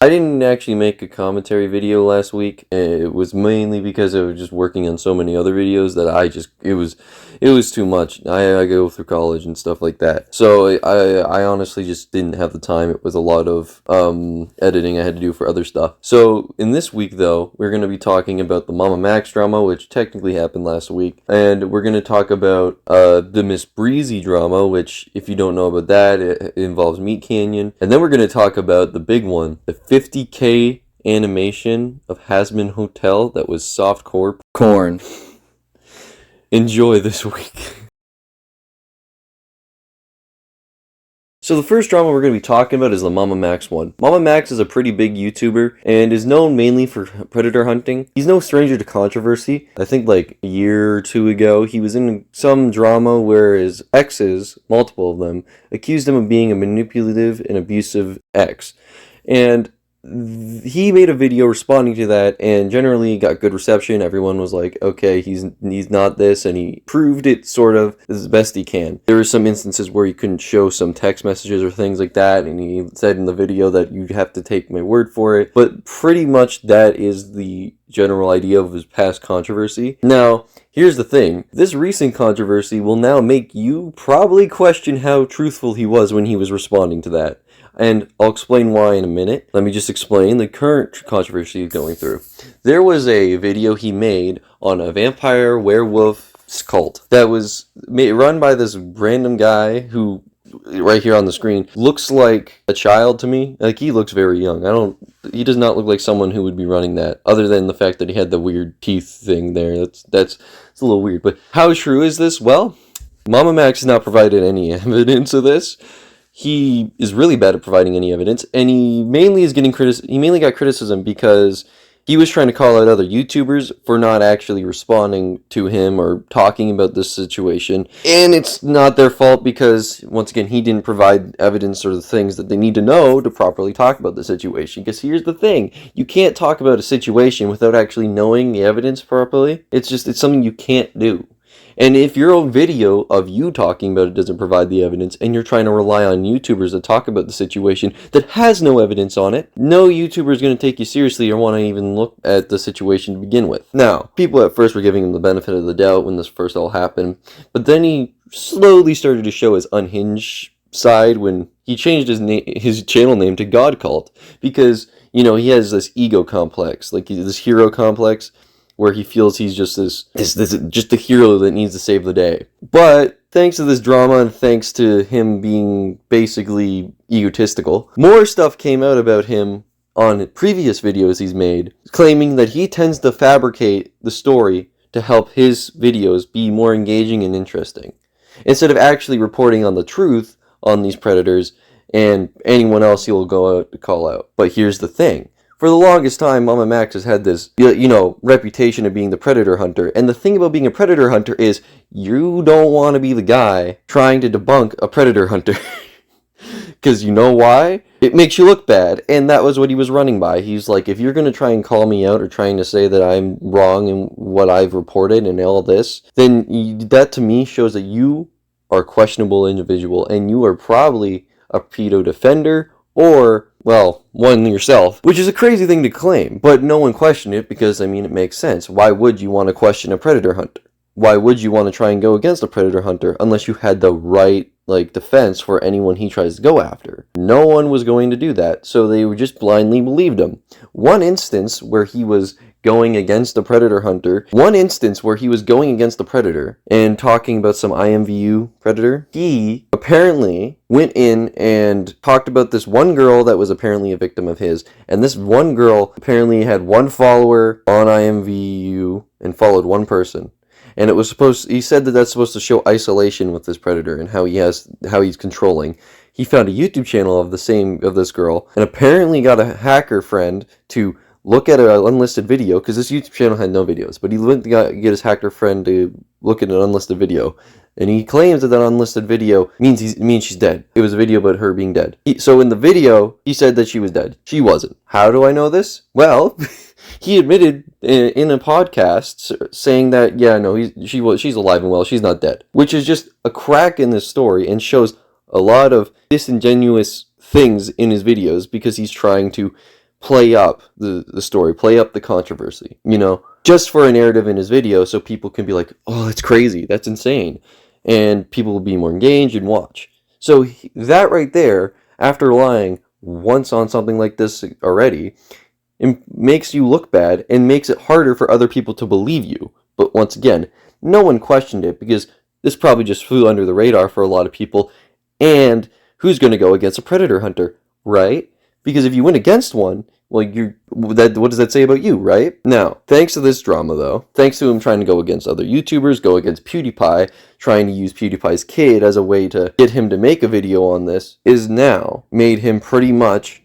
I didn't actually make a commentary video last week. It was mainly because I was just working on so many other videos that it was too much. I go through college and stuff like that. So I honestly just didn't have the time. It was a lot of editing I had to do for other stuff. So in this week though, we're going to be talking about the Mama Max drama, which technically happened last week. And we're going to talk about the Miss Breezy drama, which if you don't know about that, it involves Meat Canyon. And then we're going to talk about the big one, the 50K animation of Hasman Hotel that was softcore corn. Enjoy this week. So the first drama we're going to be talking about is the Mama Max one. Mama Max is a pretty big YouTuber and is known mainly for predator hunting. He's no stranger to controversy. I think like a year or two ago, he was in some drama where his exes, multiple of them, accused him of being a manipulative and abusive ex. And he made a video responding to that and generally got good reception. Everyone was like, okay, he's not this, and he proved it sort of as best he can. There were some instances where he couldn't show some text messages or things like that, and he said in the video that you have to take my word for it. But pretty much that is the general idea of his past controversy. Now, here's the thing. This recent controversy will now make you probably question how truthful he was when he was responding to that. And I'll explain why in a minute. Let me just explain the current controversy he's going through. There was a video he made on a vampire werewolf cult that was run by this random guy who, right here on the screen, looks like a child to me. Like, he looks very young. He does not look like someone who would be running that, other than the fact that he had the weird teeth thing there. That's a little weird. But how true is this? Well, Mama Max has not provided any evidence of this. He is really bad at providing any evidence, and he mainly got criticism because he was trying to call out other YouTubers for not actually responding to him or talking about this situation. And it's not their fault because, once again, he didn't provide evidence or the things that they need to know to properly talk about the situation. Because here's the thing, you can't talk about a situation without actually knowing the evidence properly. It's something you can't do. And if your own video of you talking about it doesn't provide the evidence, and you're trying to rely on YouTubers to talk about the situation that has no evidence on it, no YouTuber is going to take you seriously or want to even look at the situation to begin with. Now, people at first were giving him the benefit of the doubt when this first all happened, but then he slowly started to show his unhinged side when he changed his channel name to God Cult, because, you know, he has this ego complex, like this hero complex, where he feels he's just just the hero that needs to save the day. But thanks to this drama and thanks to him being basically egotistical, more stuff came out about him on previous videos he's made, claiming that he tends to fabricate the story to help his videos be more engaging and interesting, instead of actually reporting on the truth on these predators and anyone else he'll go out to call out. But here's the thing. For the longest time, Mama Max has had this, reputation of being the predator hunter. And the thing about being a predator hunter is you don't want to be the guy trying to debunk a predator hunter. Because you know why? It makes you look bad. And that was what he was running by. He's like, if you're going to try and call me out or trying to say that I'm wrong in what I've reported and all this, then that to me shows that you are a questionable individual. And you are probably a pedo defender or, well, one yourself, which is a crazy thing to claim, but no one questioned it because, it makes sense. Why would you want to question a predator hunter? Why would you want to try and go against a predator hunter unless you had the right, defense for anyone he tries to go after? No one was going to do that, so they just blindly believed him. One instance where he was going against the predator and talking about some IMVU predator, he apparently went in and talked about this one girl that was apparently a victim of his, and this one girl apparently had one follower on IMVU and followed one person. And he said that that's supposed to show isolation with this predator and how he's controlling. He found a YouTube channel of this girl and apparently got a hacker friend to look at an unlisted video, because this YouTube channel had no videos, but he went to get his hacker friend to look at an unlisted video, and he claims that unlisted video means she's dead. It was a video about her being dead. So in the video, he said that she was dead. She wasn't. How do I know this? Well, he admitted in a podcast saying that, yeah, no, she's alive and well, she's not dead, which is just a crack in this story and shows a lot of disingenuous things in his videos because he's trying to play up the story, play up the controversy, just for a narrative in his video so people can be like, oh, that's crazy, that's insane. And people will be more engaged and watch. So that right there, after lying once on something like this already, it makes you look bad and makes it harder for other people to believe you. But once again, no one questioned it because this probably just flew under the radar for a lot of people. And who's going to go against a predator hunter, right? Because if you win against one, well, what does that say about you, right? Now, thanks to this drama, though, thanks to him trying to go against other YouTubers, go against PewDiePie, trying to use PewDiePie's kid as a way to get him to make a video on this, has now made him pretty much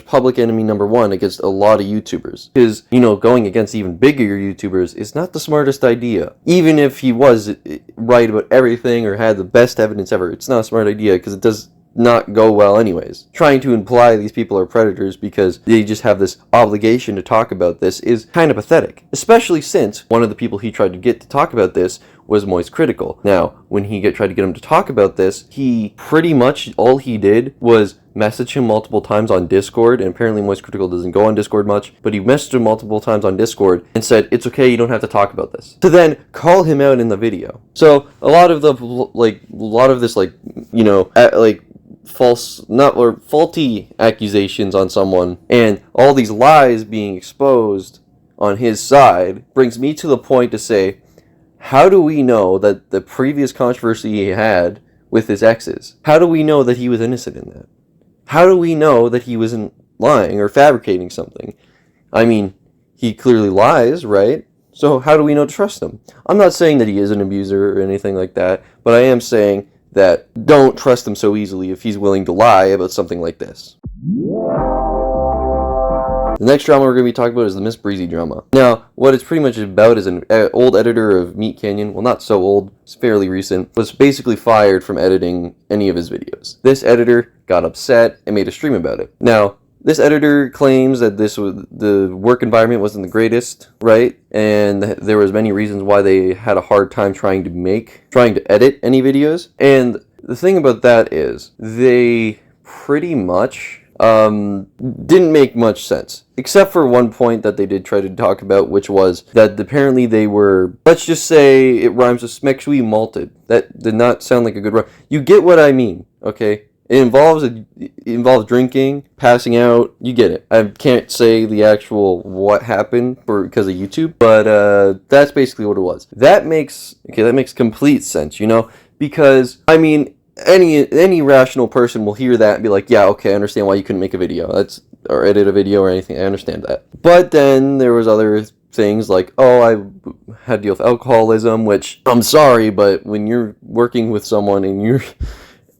public enemy number one against a lot of YouTubers. Because, going against even bigger YouTubers is not the smartest idea. Even if he was right about everything or had the best evidence ever, it's not a smart idea because it does not go well anyways. Trying to imply these people are predators because they just have this obligation to talk about this is kind of pathetic, especially since one of the people he tried to get to talk about this was Moist Critical. Now, when he tried to get him to talk about this, he pretty much, all he did was message him multiple times on Discord, and apparently Moist Critical doesn't go on Discord much, but he messaged him multiple times on Discord and said, it's okay, you don't have to talk about this. To then call him out in the video. So, a lot of this, faulty accusations on someone and all these lies being exposed on his side brings me to the point to say, how do we know that the previous controversy he had with his exes, how do we know that he was innocent in that? How do we know that he wasn't lying or fabricating something? I mean, he clearly lies, right? So how do we know to trust him? I'm not saying that he is an abuser or anything like that, but I am saying that don't trust him so easily if he's willing to lie about something like this. The next drama we're going to be talking about is the Miss Breezy drama. Now, what it's pretty much about is an old editor of Meat Canyon, well, not so old, it's fairly recent, was basically fired from editing any of his videos. This editor got upset and made a stream about it. Now, this editor claims that the work environment wasn't the greatest, right? And there was many reasons why they had a hard time trying to edit any videos. And the thing about that is they pretty much didn't make much sense. Except for one point that they did try to talk about, which was that apparently they were, let's just say it rhymes with smekshui malted. That did not sound like a good rhyme. You get what I mean, okay? It involves drinking, passing out. You get it. I can't say the actual what happened because of YouTube, but that's basically what it was. That makes complete sense, because I mean any rational person will hear that and be like, yeah, okay, I understand why you couldn't make a video. Or edit a video or anything. I understand that. But then there was other things like, oh, I had to deal with alcoholism, which I'm sorry, but when you're working with someone and you're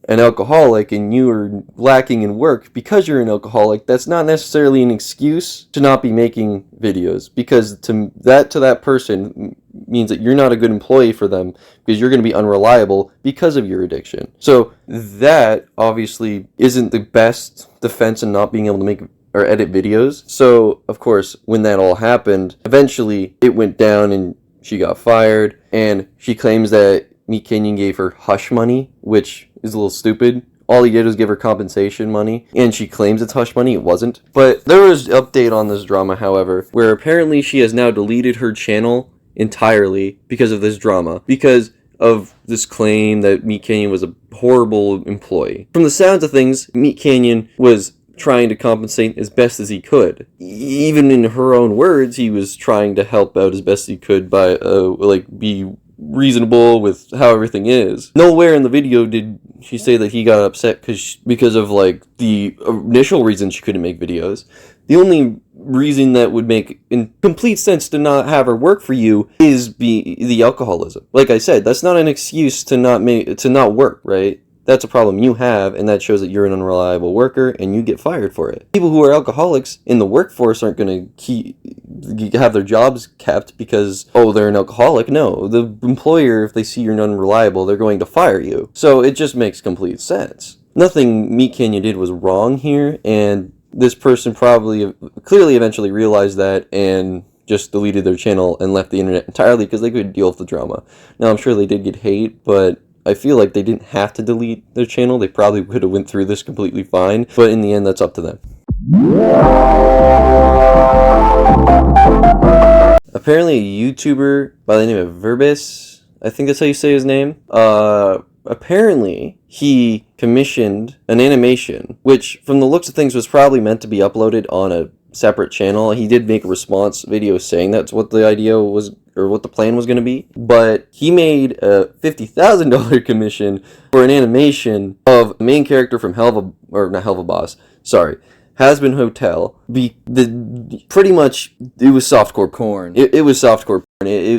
an alcoholic and you are lacking in work because you're an alcoholic, that's not necessarily an excuse to not be making videos, because to that person means that you're not a good employee for them because you're going to be unreliable because of your addiction. So that obviously isn't the best defense in not being able to make or edit videos. So of course, when that all happened, eventually it went down and she got fired, and she claims that Meat Canyon gave her hush money, which is a little stupid. All he did was give her compensation money, and she claims it's hush money. It wasn't. But there was an update on this drama, however, where apparently she has now deleted her channel entirely because of this drama, because of this claim that Meat Canyon was a horrible employee. From the sounds of things, Meat Canyon was trying to compensate as best as he could. Even in her own words, he was trying to help out as best he could by be reasonable with how everything is. Nowhere in the video did she say that he got upset because of the initial reason she couldn't make videos. The only reason that would make in complete sense to not have her work for you is the alcoholism. Like I said, that's not an excuse to not work, right? That's a problem you have, and that shows that you're an unreliable worker, and you get fired for it. People who are alcoholics in the workforce aren't going to have their jobs kept because, oh, they're an alcoholic. No, the employer, if they see you're unreliable, they're going to fire you. So it just makes complete sense. Nothing Meat Canyon did was wrong here, and this person clearly eventually realized that and just deleted their channel and left the internet entirely because they couldn't deal with the drama. Now, I'm sure they did get hate, but I feel like they didn't have to delete their channel. They probably would have went through this completely fine, but in the end, that's up to them. Apparently a YouTuber by the name of Verbis, I think that's how you say his name, apparently he commissioned an animation, which from the looks of things was probably meant to be uploaded on a separate channel. He did make a response video saying that's what the idea was, or what the plan was going to be, but he made a $50,000 commission for an animation of the main character from Has-Been Hotel. Pretty much, it was softcore porn. It was softcore porn.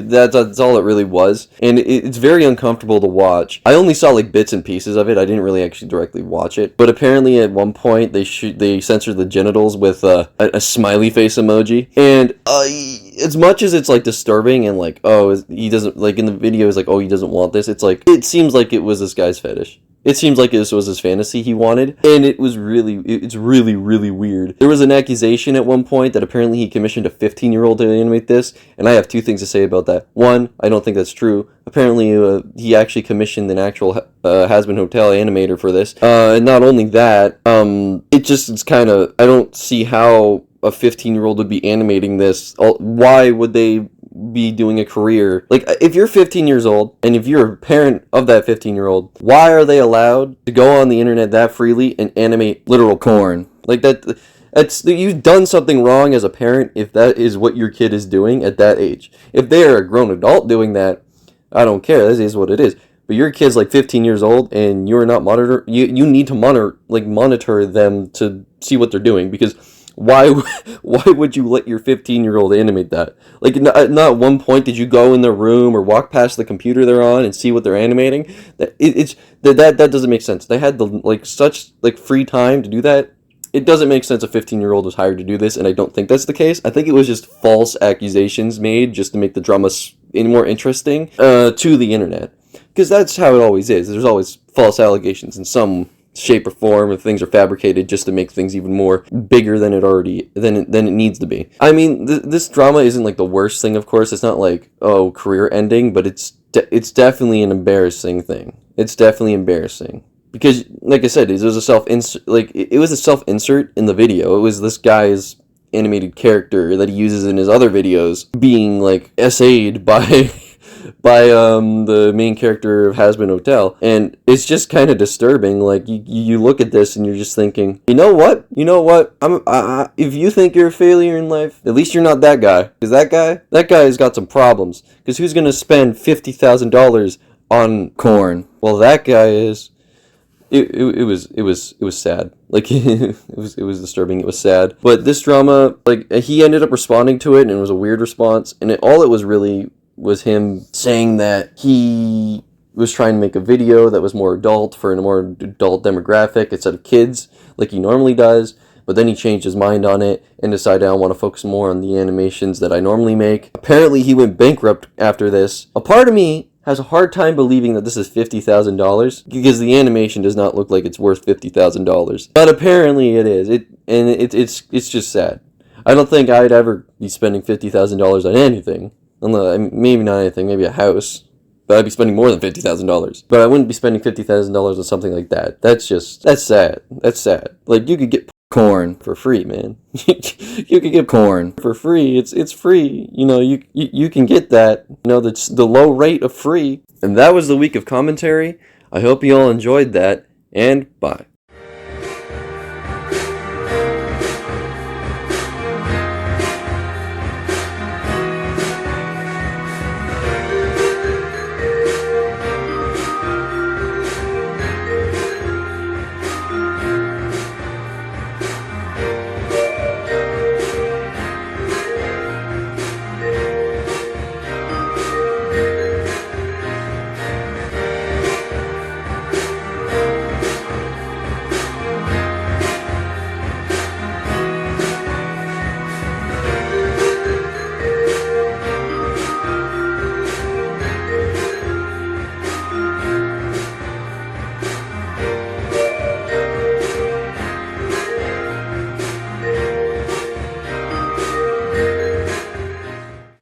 That's all it really was, and it's very uncomfortable to watch. I only saw like bits and pieces of it. I didn't really actually directly watch it, but apparently at one point they censored the genitals with a smiley face emoji, and as much as it's like disturbing and like, oh, he doesn't, like in the video is like, oh, he doesn't want this, it's like, it seems like it was this guy's fetish. It seems like this was his fantasy he wanted, and it's really, really weird. There was an accusation at one point that apparently he commissioned a 15-year-old to animate this, and I have two things to say about that. One, I don't think that's true. Apparently, he actually commissioned an actual Has-Been Hotel animator for this. And not only that, it's kind of, I don't see how a 15-year-old would be animating this. Why would they be doing a career? Like, if you're 15 years old and if you're a parent of that 15-year-old, why are they allowed to go on the internet that freely and animate literal porn? Like, you've done something wrong as a parent if that is what your kid is doing at that age. If they are a grown adult doing that, I don't care. This is what it is. But your kid's like 15 years old and you're not you need to monitor them to see what they're doing, because why would you let your 15-year-old animate that? Like, not at one point did you go in their room or walk past the computer they're on and see what they're animating? That doesn't make sense. They had such free time to do that. It doesn't make sense a 15-year-old was hired to do this, and I don't think that's the case. I think it was just false accusations made just to make the drama more interesting to the internet. Because that's how it always is. There's always false allegations in some shape or form, if things are fabricated just to make things even more bigger than it needs to be. I mean, this drama isn't like the worst thing, of course. It's not like, oh, career ending, but it's definitely an embarrassing thing. It's definitely embarrassing. Because, like I said, it was a self-insert in the video. It was this guy's animated character that he uses in his other videos being, like, essayed by the main character of Has-Been Hotel, and it's just kind of disturbing. Like, you look at this and you're just thinking, you know what? If you think you're a failure in life, at least you're not that guy, because that guy's got some problems. Because who's gonna spend $50,000 on corn? Well, that guy is. It was sad. Like, it was disturbing. It was sad. But this drama, like, he ended up responding to it, and it was a weird response. And all it was really was him saying that he was trying to make a video that was more adult, for a more adult demographic instead of kids, like he normally does. But then he changed his mind on it and decided, I want to focus more on the animations that I normally make. Apparently, he went bankrupt after this. A part of me has a hard time believing that this is $50,000, because the animation does not look like it's worth $50,000. But apparently it is. It's just sad. I don't think I'd ever be spending $50,000 on anything. Maybe not anything, maybe a house. But I'd be spending more than $50,000. But I wouldn't be spending $50,000 on something like that. That's sad. That's sad. Like, you could get corn for free, man. You could get corn for free. It's free. You know, you can get that. You know, that's the low rate of free. And that was the week of commentary. I hope you all enjoyed that, and bye.